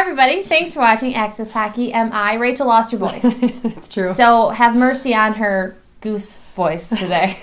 everybody. Thanks for watching Access Hockey MI. Rachel lost her voice. It's true. So have mercy on her goose voice today.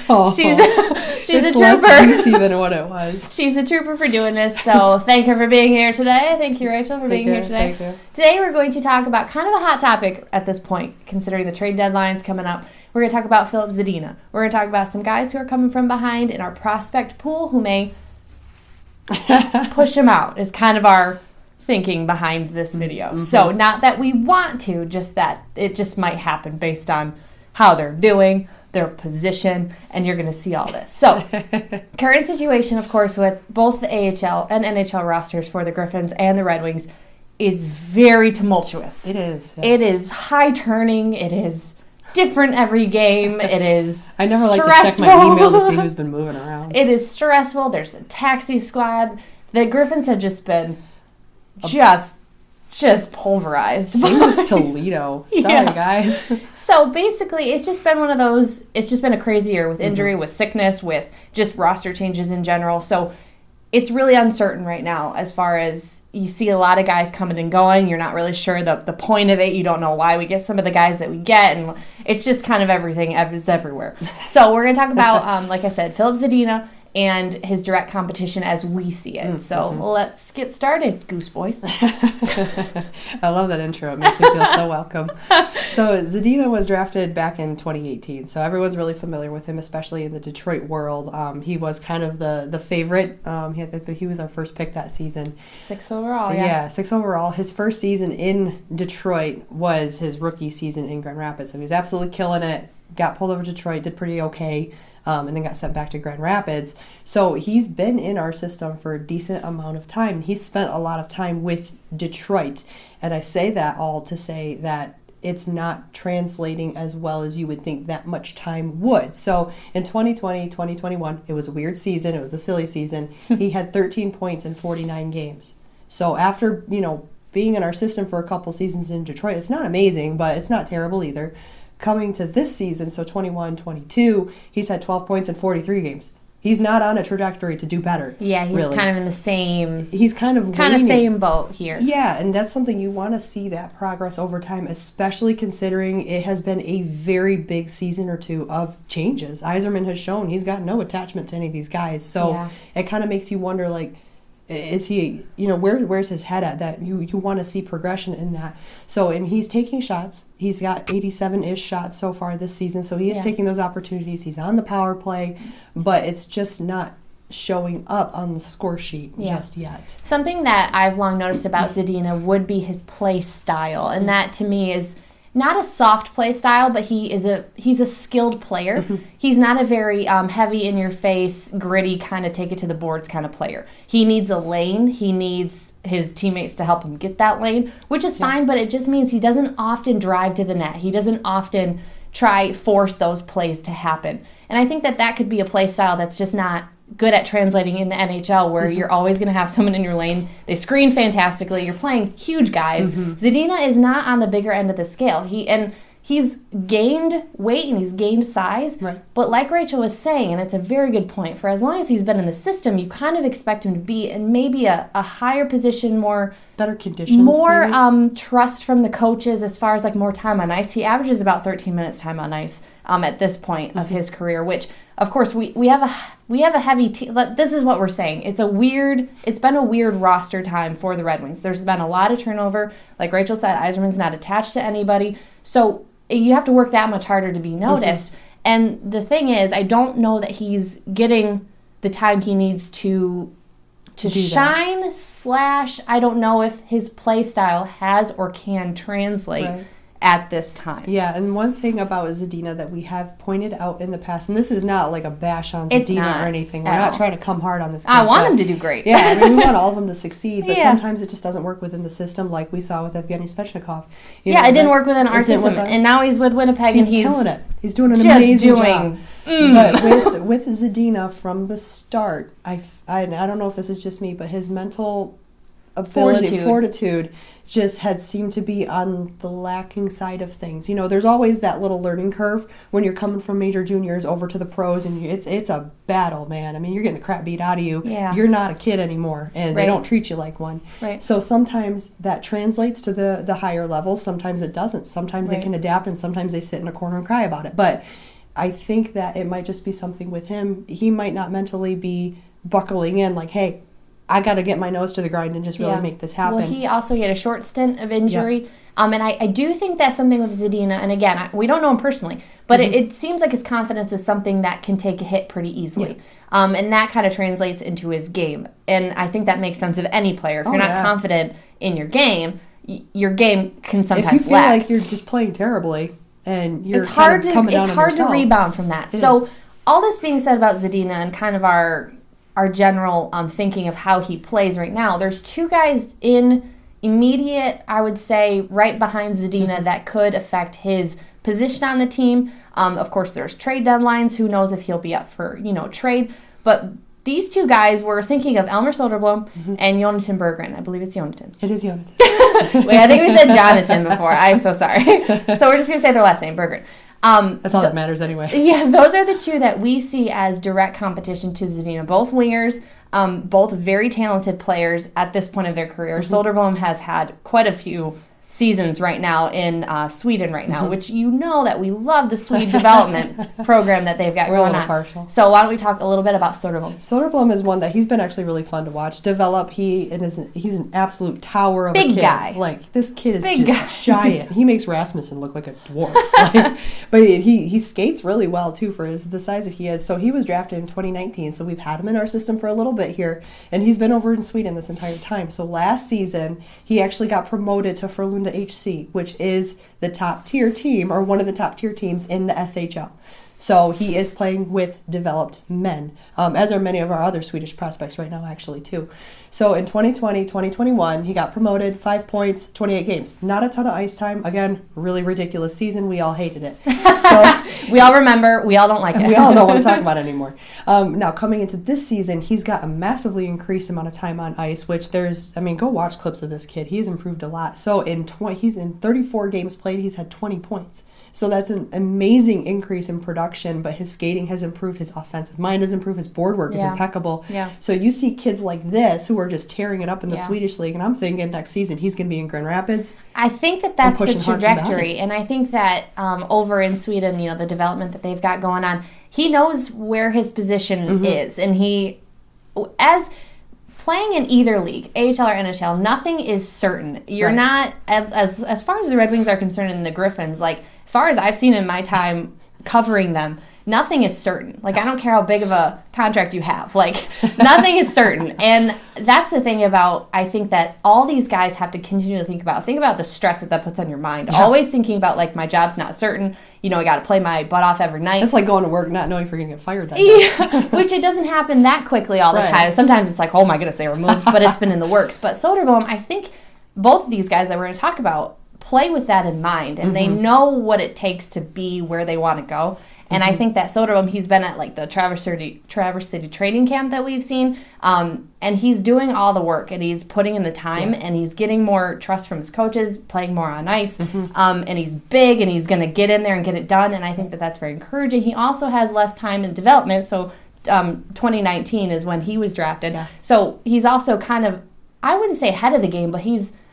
Oh, she's a trooper. Less goosey than what it was. She's a trooper for doing this, so thank her for being here today. Thank you, Rachel, for being here today. Thank you. Today we're going to talk about kind of a hot topic at this point, considering the trade deadline's coming up. We're going to talk about Filip Zadina. We're going to talk about some guys who are coming from behind in our prospect pool who may push him out, is kind of our thinking behind this video. Mm-hmm. So not that we want to, just that it just might happen based on how they're doing, their position, and you're going to see all this. So, current situation, of course, with both the AHL and NHL rosters for the Griffins and the Red Wings is very tumultuous. It is. Yes. It is high turning. It is different every game. It is I never like stressful. to check my email to see who's been moving around. It is stressful. There's a taxi squad. The Griffins have just been just pulverized. Same with Toledo. Sorry, guys. So basically, it's just been one of those, it's just been a crazy year with injury, with sickness, with just roster changes in general. So it's really uncertain right now as far as you see a lot of guys coming and going. You're not really sure the point of it. You don't know why we get some of the guys that we get. And it's just kind of everything is everywhere. So we're going to talk about, like I said, Filip Zadina and his direct competition as we see it. So let's get started, Goose Voice. I love that intro. It makes me feel so welcome. So Zadina was drafted back in 2018. So everyone's really familiar with him, especially in the Detroit world. He was kind of the favorite. He was our first pick that season. 6 overall, Yeah, 6 overall. His first season in Detroit was his rookie season in Grand Rapids. So he was absolutely killing it. Got pulled over to Detroit, did pretty okay. And then got sent back to Grand Rapids. So he's been in our system for a decent amount of time. He's spent a lot of time with Detroit. And I say that all to say that it's not translating as well as you would think that much time would. So in 2020, 2021, it was a weird season. It was a silly season. He had 13 points in 49 games. So after, being in our system for a couple seasons in Detroit, it's not amazing, but it's not terrible either. Coming to this season, so 21-22, he's had 12 points in 43 games. He's not on a trajectory to do better. Yeah, he's really. Kind of in the same... He's kind of same boat here. Yeah, and that's something you want to see that progress over time, especially considering it has been a very big season or two of changes. Yzerman has shown he's got no attachment to any of these guys, so it kind of makes you wonder, is he, where's his head at? That you want to see progression in that. So, and he's taking shots. He's got 87-ish shots so far this season. So he is taking those opportunities. He's on the power play, but it's just not showing up on the score sheet just yet. Something that I've long noticed about Zadina would be his play style, and that to me is not a soft play style, but he's a skilled player. He's not a very heavy in your face, gritty kind of take it to the boards kind of player. He needs a lane. He needs his teammates to help him get that lane, which is fine, but it just means he doesn't often drive to the net. He doesn't often force those plays to happen. And I think that could be a play style that's just not good at translating in the NHL, where you're always going to have someone in your lane. They screen fantastically. You're playing huge guys. Zadina is not on the bigger end of the scale. He's gained weight and he's gained size. Right. But like Rachel was saying, and it's a very good point, for as long as he's been in the system, you kind of expect him to be in maybe a higher position, better conditions, more trust from the coaches as far as more time on ice. He averages about 13 minutes time on ice at this point of his career, which of course we have a heavy team. This is what we're saying. It's been a weird roster time for the Red Wings. There's been a lot of turnover. Like Rachel said, Yzerman's not attached to anybody. So you have to work that much harder to be noticed. And the thing is, I don't know that he's getting the time he needs to shine / I don't know if his play style has or can translate at this time. Yeah, and one thing about Zadina that we have pointed out in the past, and this is not like a bash on Zadina or anything. We're not trying to come hard on this kid. I want him to do great. Yeah, we want all of them to succeed, but sometimes it just doesn't work within the system, like we saw with Evgeny Svechnikov. It didn't work within our system, and now he's with Winnipeg, and he's killing it. He's doing an amazing job. But with Zadina from the start, I don't know if this is just me, but his mental ability, fortitude, just had seemed to be on the lacking side of things. There's always that little learning curve when you're coming from major juniors over to the pros, and it's a battle, man. I mean, you're getting the crap beat out of you. Yeah. You're not a kid anymore, and they don't treat you like one. Right. So sometimes that translates to the higher levels. Sometimes it doesn't. Sometimes they can adapt, and sometimes they sit in a corner and cry about it. But I think that it might just be something with him. He might not mentally be buckling in like, hey, I got to get my nose to the grind and just really make this happen. Well, he had a short stint of injury. Yeah. And I do think that's something with Zadina. And again, we don't know him personally, but it seems like his confidence is something that can take a hit pretty easily. Yeah. And that kind of translates into his game. And I think that makes sense of any player. If you're not confident in your game can sometimes lack. If you feel like you're just playing terribly and you're it's hard kind of coming down on yourself. It's hard to rebound from that. So all this being said about Zadina and kind of our general thinking of how he plays right now, there's two guys in immediate, I would say, right behind Zadina that could affect his position on the team. Of course, there's trade deadlines. Who knows if he'll be up for, trade. But these two guys, were thinking of Elmer Soderblom and Jonatan Berggren. I believe it's Jonatan. It is Jonatan. Wait, I think we said Jonatan before. I'm so sorry. So we're just going to say their last name, Berggren. That's all that matters anyway. Yeah, those are the two that we see as direct competition to Zadina. Both wingers, both very talented players at this point of their career. Soderblom has had quite a few seasons right now in Sweden right now, which that we love the Swede development program that they've got going on. Partial. So why don't we talk a little bit about Soderblom? Soderblom is one that he's been actually really fun to watch develop. He's an absolute tower of a kid. Big guy. Like, this kid is giant. He makes Rasmussen look like a dwarf. But he skates really well too for the size that he is. So he was drafted in 2019. So we've had him in our system for a little bit here, and he's been over in Sweden this entire time. So last season he actually got promoted to Frölunda HC, which is the top tier team, or one of the top tier teams in the SHL. So he is playing with developed men, as are many of our other Swedish prospects right now, actually, too. So in 2020, 2021, he got promoted, 5 points, 28 games. Not a ton of ice time. Again, really ridiculous season. We all hated it. So we all remember. We all don't like it. We all don't want to talk about it anymore. Now, coming into this season, he's got a massively increased amount of time on ice, which go watch clips of this kid. He's improved a lot. So he's in 34 games played, he's had 20 points. So that's an amazing increase in production, but his skating has improved, his offensive mind has improved, his board work is impeccable. Yeah. So you see kids like this who are just tearing it up in the Swedish league, and I'm thinking next season he's going to be in Grand Rapids. I think that's the trajectory, and I think that over in Sweden, the development that they've got going on, he knows where his position is, and as playing in either league, AHL or NHL, nothing is certain. You're not, as far as the Red Wings are concerned and the Griffins, as far as I've seen in my time covering them, nothing is certain. I don't care how big of a contract you have. Nothing is certain. And that's the thing about, I think that all these guys have to continue to think about the stress that puts on your mind. Yeah. Always thinking about, my job's not certain. I got to play my butt off every night. It's like going to work not knowing if you're going to get fired that day. Which it doesn't happen that quickly all the time. Sometimes it's oh my goodness, they were moved, but it's been in the works. But Soderblom, I think both of these guys that we're going to talk about play with that in mind, and they know what it takes to be where they want to go. And I think that Soderblom, he's been at the Traverse City training camp that we've seen, and he's doing all the work, and he's putting in the time, and he's getting more trust from his coaches, playing more on ice, and he's big, and he's going to get in there and get it done, and I think that that's very encouraging. He also has less time in development, so 2019 is when he was drafted. Yeah. So he's also kind of, I wouldn't say ahead of the game, but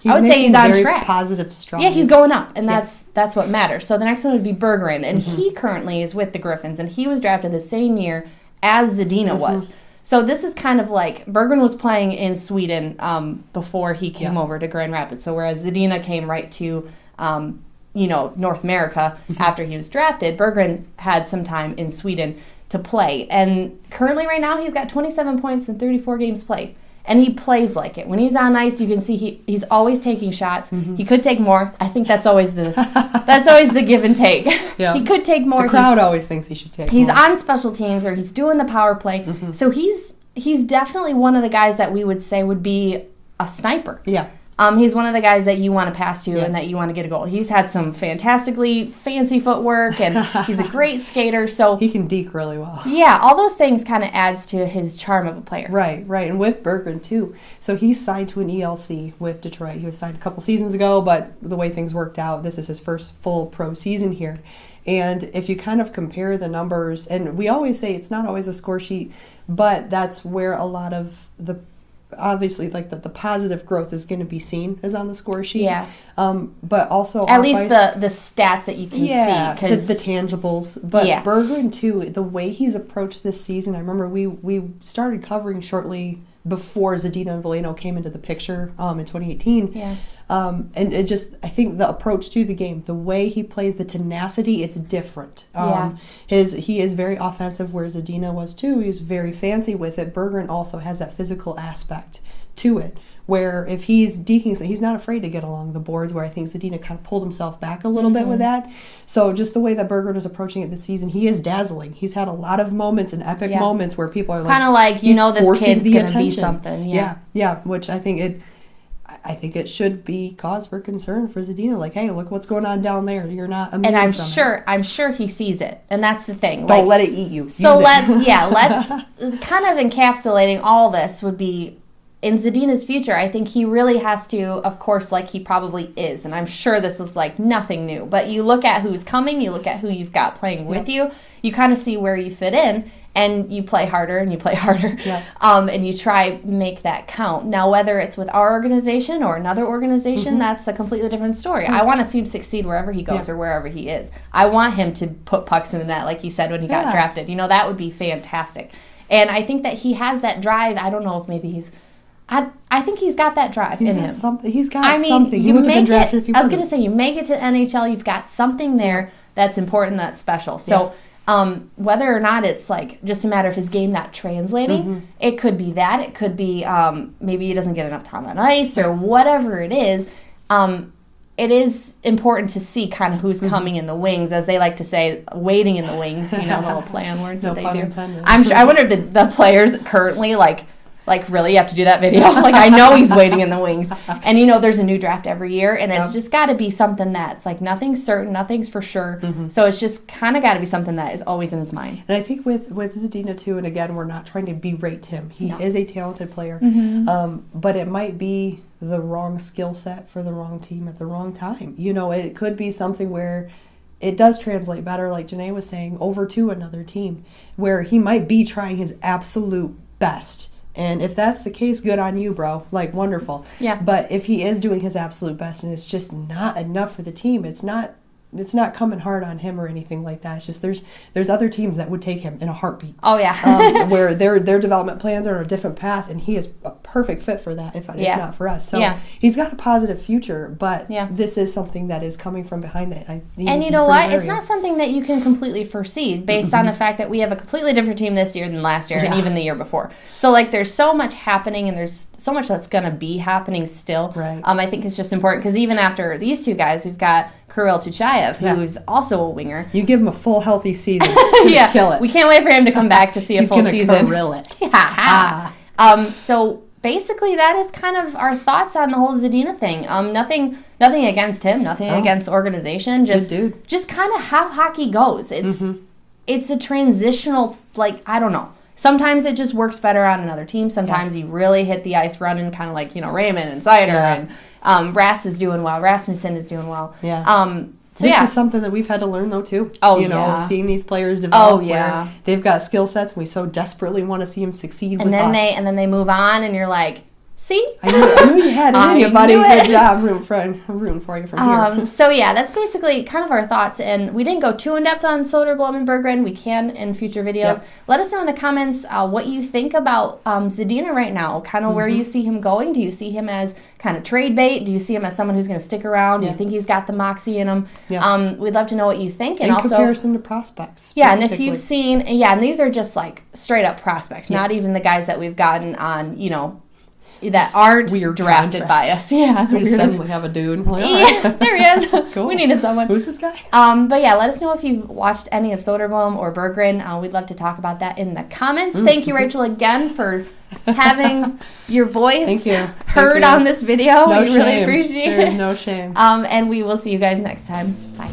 I would say he's on track. Positive, strong. Yeah, he's going up, and that's what matters. So the next one would be Berggren, and he currently is with the Griffins, and he was drafted the same year as Zadina was. So this is kind of Berggren was playing in Sweden before he came over to Grand Rapids. So whereas Zadina came right to North America after he was drafted, Berggren had some time in Sweden to play. And currently right now he's got 27 points in 34 games played. And he plays like it. When he's on ice, you can see he's always taking shots. He could take more. I think that's always the give and take. Yeah. He could take more. The crowd always thinks he should take more. He's on special teams, or he's doing the power play. So he's definitely one of the guys that we would say would be a sniper. Yeah. He's one of the guys that you want to pass to and that you want to get a goal. He's had some fantastically fancy footwork, and he's a great skater. So he can deke really well. Yeah, all those things kind of adds to his charm of a player. Right. And with Berggren, too. So he's signed to an ELC with Detroit. He was signed a couple seasons ago, but the way things worked out, this is his first full pro season here. And if you kind of compare the numbers, and we always say it's not always a score sheet, but that's where a lot of the obviously like the positive growth is going to be seen is on the score sheet. Yeah. But also at least the stats that you can see, because the tangibles. But Berggren too, the way he's approached this season. I remember we started covering shortly before Zadina and Veleno came into the picture in 2018. Yeah. And it just, I think the approach to the game, the way he plays, the tenacity, it's different. He is very offensive, where Zadina was too. He was very fancy with it. Berggren also has that physical aspect to it, where if he's deking, he's not afraid to get along the boards, where I think Zadina kind of pulled himself back a little bit with that. So just the way that Berggren is approaching it this season, he is dazzling. He's had a lot of moments and epic moments where people are like, kind of like, this kid's going to be something. Yeah, which I think it should be cause for concern for Zadina. Like, hey, look what's going on down there. You're not immune and from I'm sure he sees it, and that's the thing. Don't let it eat you. So let's kind of encapsulating all this would be in Zadina's future. I think he really has to, of course, like he probably is, and I'm sure this is like nothing new. But you look at who's coming, you look at who you've got playing with you, you kind of see where you fit in. And you play harder and you play harder. And you try make that count. Now, whether it's with our organization or another organization, that's a completely different story. I want to see him succeed wherever he goes or wherever he is. I want him to put pucks in the net like he said when he got drafted. That would be fantastic. And I think that he has that drive. I don't know if maybe he's... I think he's got that drive in him. He's got something. He wouldn't have been drafted if he wasn't. I was going to say, you make it to NHL, you've got something there that's important, that's special. So... whether or not it's like just a matter of his game not translating, it could be that. It could be maybe he doesn't get enough time on ice or whatever it is. It is important to see kind of who's coming in the wings, as they like to say, waiting in the wings. The little play on words that they do. Intended. I'm sure. I wonder if the players currently like really you have to do that video. Like I know he's waiting in the wings, and there's a new draft every year, and it's just got to be something that's like nothing's certain, nothing's for sure. So it's just kind of got to be something that is always in his mind. And I think with Zadina too, and again, we're not trying to berate him. He is a talented player, but it might be the wrong skill set for the wrong team at the wrong time. It could be something where it does translate better, like Janae was saying, over to another team, where he might be trying his absolute best. And if that's the case, good on you, bro. Like, wonderful. Yeah. But if he is doing his absolute best and it's just not enough for the team, it's not coming hard on him or anything like that. It's just there's other teams that would take him in a heartbeat. Oh, yeah. Where their development plans are on a different path, and he is a perfect fit for that, if not for us. So he's got a positive future, but this is something that is coming from behind it. And you know what? It's not something that you can completely foresee based on the fact that we have a completely different team this year than last year and even the year before. So, like, there's so much happening, and there's so much that's going to be happening still. Right. I think it's just important because even after these two guys, we've got Kirill Tuchayev, who's also a winger. You give him a full, healthy season. Kill it. We can't wait for him to come back to see a full season. He's going to Kirill it. So basically, that is kind of our thoughts on the whole Zadina thing. Nothing against him, nothing against the organization. Just kind of how hockey goes. It's a transitional, I don't know. Sometimes it just works better on another team. Sometimes you really hit the ice running, kind of like, Raymond and Sider and Ras is doing well. Rasmussen is doing well. Yeah. This is something that we've had to learn, though, too. Seeing these players develop where they've got skill sets, and we so desperately want to see them succeed with us. And then they move on, and you're like, see? I knew you had it in you, buddy. Good job. I'm rooting for you from here. So, that's basically kind of our thoughts. And we didn't go too in-depth on Soderblom and Berggren. We can in future videos. Yep. Let us know in the comments what you think about Zadina right now, kind of where you see him going. Do you see him as kind of trade bait? Do you see him as someone who's going to stick around? Do you think he's got the moxie in him? Yeah. We'd love to know what you think. And also, comparison to prospects. Yeah, and if you've seen, and these are just like straight-up prospects, not even the guys that we've gotten on, that aren't drafted by us. Yeah. We just suddenly have a dude. There he is. Cool. We needed someone. Who's this guy? But let us know if you've watched any of Soderblom or Berggren. We'd love to talk about that in the comments. Thank you, Rachel, again for having your voice Thank you. heard on this video. No We shame. really appreciate There is it. no shame. And we will see you guys next time. Bye.